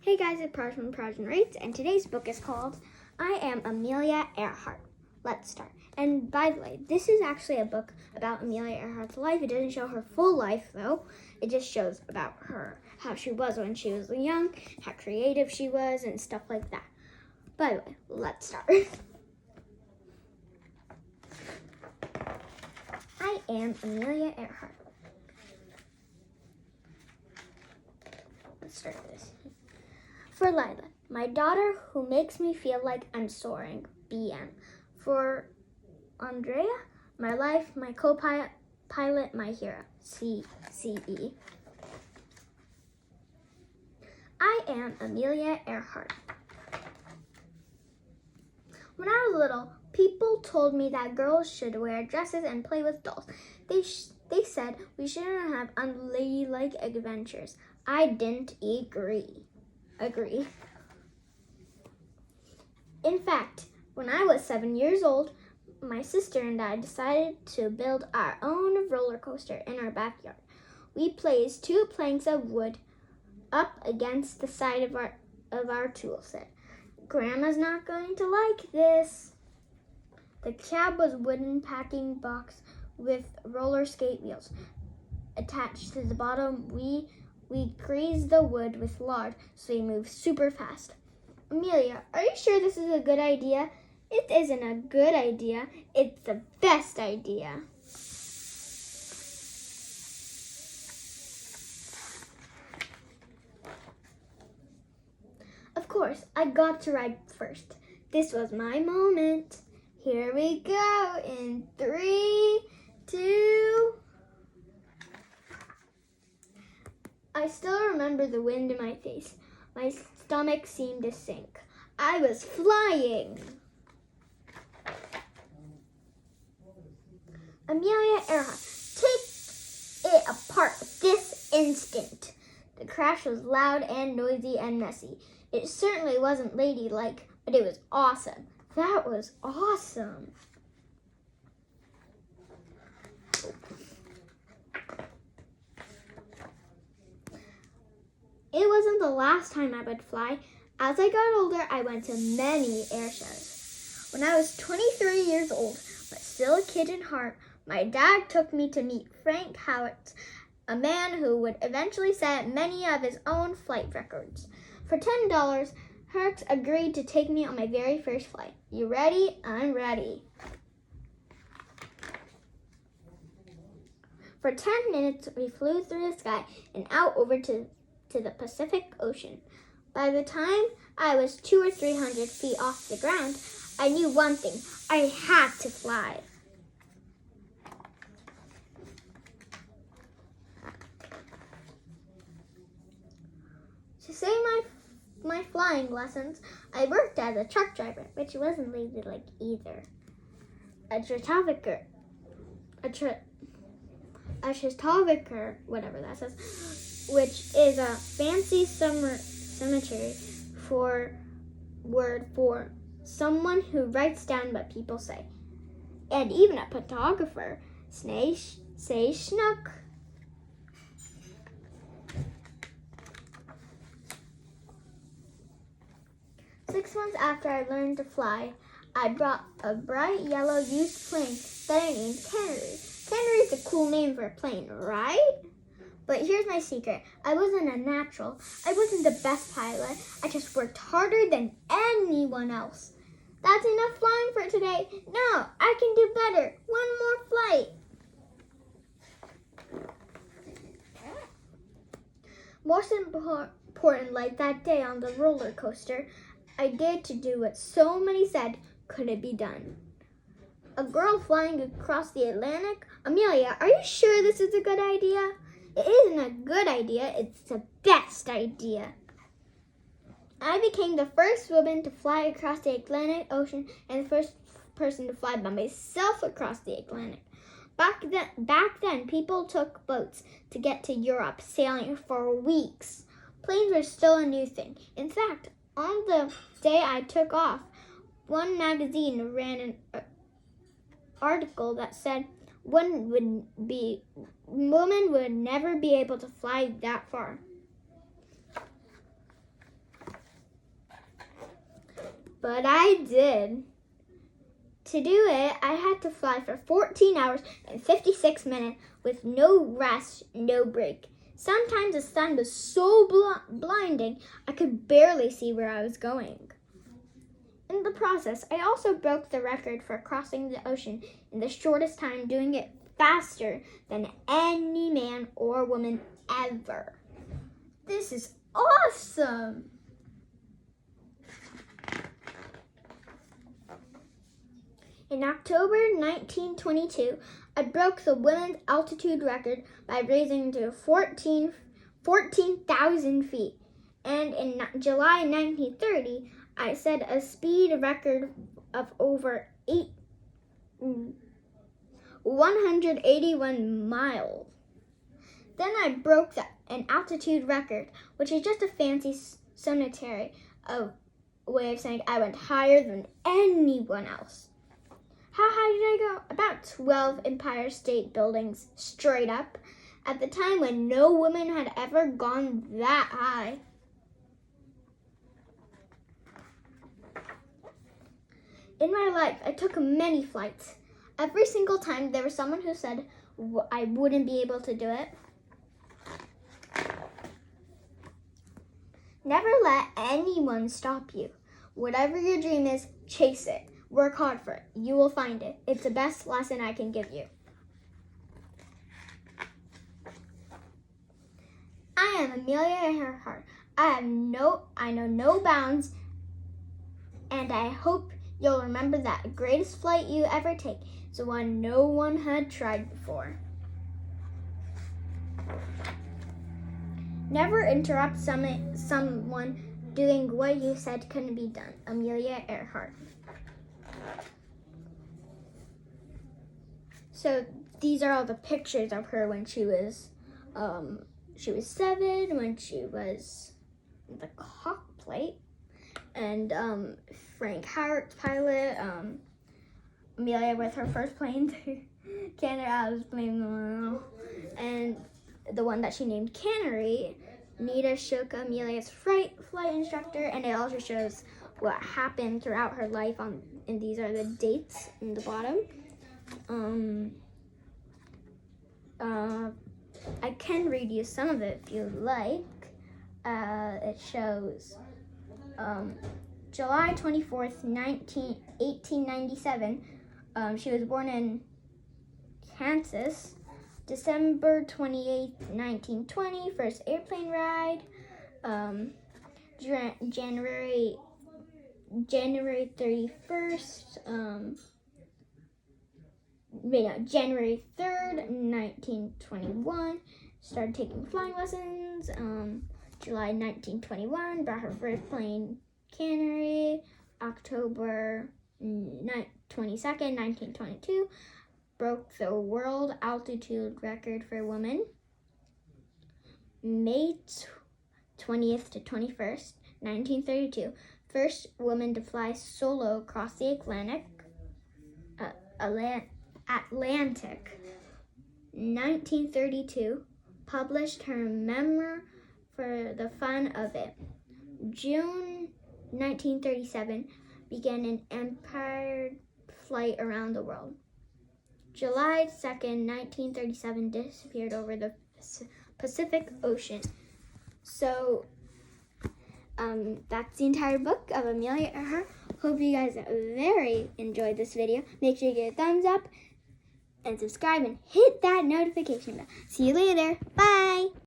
Hey guys, it's Prajna from Prajna Reads, and today's book is called I Am Amelia Earhart. Let's start. And by the way, this is actually a book about Amelia Earhart's life. It doesn't show her full life though. It just shows about her, how she was when she was young, how creative she was, and stuff like that. By the way, let's start. I am Amelia Earhart. Let's start this. For Lila, my daughter who makes me feel like I'm soaring, BM. For Andrea, my life, my co-pilot, my hero, CE. I am Amelia Earhart. When I was little, people told me that girls should wear dresses and play with dolls. They said we shouldn't have unladylike adventures. I didn't agree. In fact, when I was 7 years old, my sister and I decided to build our own roller coaster in our backyard. We placed 2 planks of wood up against the side of our tool set. Grandma's not going to like this. The cab was a wooden packing box with roller skate wheels. Attached to the bottom, we greased the wood with lard so we moved super fast. Amelia, are you sure this is a good idea? It isn't a good idea. It's the best idea. Of course, I got to ride first. This was my moment. Here we go in 3, 2. I still remember the wind in my face. My stomach seemed to sink. I was flying. Amelia Earhart, take it apart this instant. The crash was loud and noisy and messy. It certainly wasn't ladylike, but it was awesome. That was awesome. It wasn't the last time I would fly. As I got older, I went to many air shows. When I was 23 years old, but still a kid in heart, my dad took me to meet Frank Howitz, a man who would eventually set many of his own flight records. For $10, Hertz agreed to take me on my very first flight. You ready? I'm ready. For 10 minutes, we flew through the sky and out over to the Pacific Ocean. By the time I was 200 or 300 feet off the ground, I knew one thing. I had to fly. To save my flying lessons, I worked as a truck driver, which wasn't ladylike either. A Chitaviker, whatever that says, which is a fancy cemetery word for someone who writes down what people say. And even a photographer, say schnook. Six months after I learned to fly, I bought a bright yellow used plane that I named Canary. Canary is a cool name for a plane, right? But here's my secret. I wasn't a natural. I wasn't the best pilot. I just worked harder than anyone else. That's enough flying for today. No, I can do better. One more flight. Most important, like that day on the roller coaster, I dared to do what so many said couldn't be done. A girl flying across the Atlantic? Amelia, are you sure this is a good idea? It isn't a good idea, it's the best idea. I became the first woman to fly across the Atlantic Ocean and the first person to fly by myself across the Atlantic. Back then, people took boats to get to Europe, sailing for weeks. Planes were still a new thing. In fact, on the day I took off, one magazine ran an article that said women would never be able to fly that far. but I did. To do it, I had to fly for 14 hours and 56 minutes with no rest, no break. Sometimes the sun was so blinding, I could barely see where I was going. In the process, I also broke the record for crossing the ocean in the shortest time, doing it faster than any man or woman ever. This is awesome! In October 1922, I broke the women's altitude record by raising to 14,000 feet. And in July 1930, I set a speed record of over 181 miles. Then I broke an altitude record, which is just a fancy sonetary way of saying I went higher than anyone else. How high did I go? About 12 Empire State Buildings straight up, at the time when no woman had ever gone that high. In my life, I took many flights. Every single time there was someone who said I wouldn't be able to do it. Never let anyone stop you. Whatever your dream is, chase it. Work hard for it. You will find it. It's the best lesson I can give you. I am Amelia Earhart. I know no bounds, and I hope you'll remember that the greatest flight you ever take is the one no one had tried before. Never interrupt someone doing what you said couldn't be done. Amelia Earhart. So these are all the pictures of her when she was 7, when she was in the cockpit, and Frank Hart's pilot, Amelia with her first plane to Canada, and the one that she named Cannery, Nita Shook, Amelia's flight instructor, and it also shows what happened throughout her life and these are the dates in the bottom. I can read you some of it if you like. It shows July 24th, 1897. She was born in Kansas. December 28th, 1920, first airplane ride. January 31st, January 3rd, 1921, started taking flying lessons. July 1921, brought her first plane, Cannery. October 22nd, 1922, broke the world altitude record for women. May 20th to 21st, 1932, first woman to fly solo across the Atlantic. 1932, published her memoir for the fun of it. June 1937, began an empire flight around the world. July 2nd, 1937, disappeared over the Pacific Ocean. So that's the entire book of Amelia Earhart. Hope you guys very enjoyed this video. Make sure you give it a thumbs up and subscribe and hit that notification bell. See you later. Bye.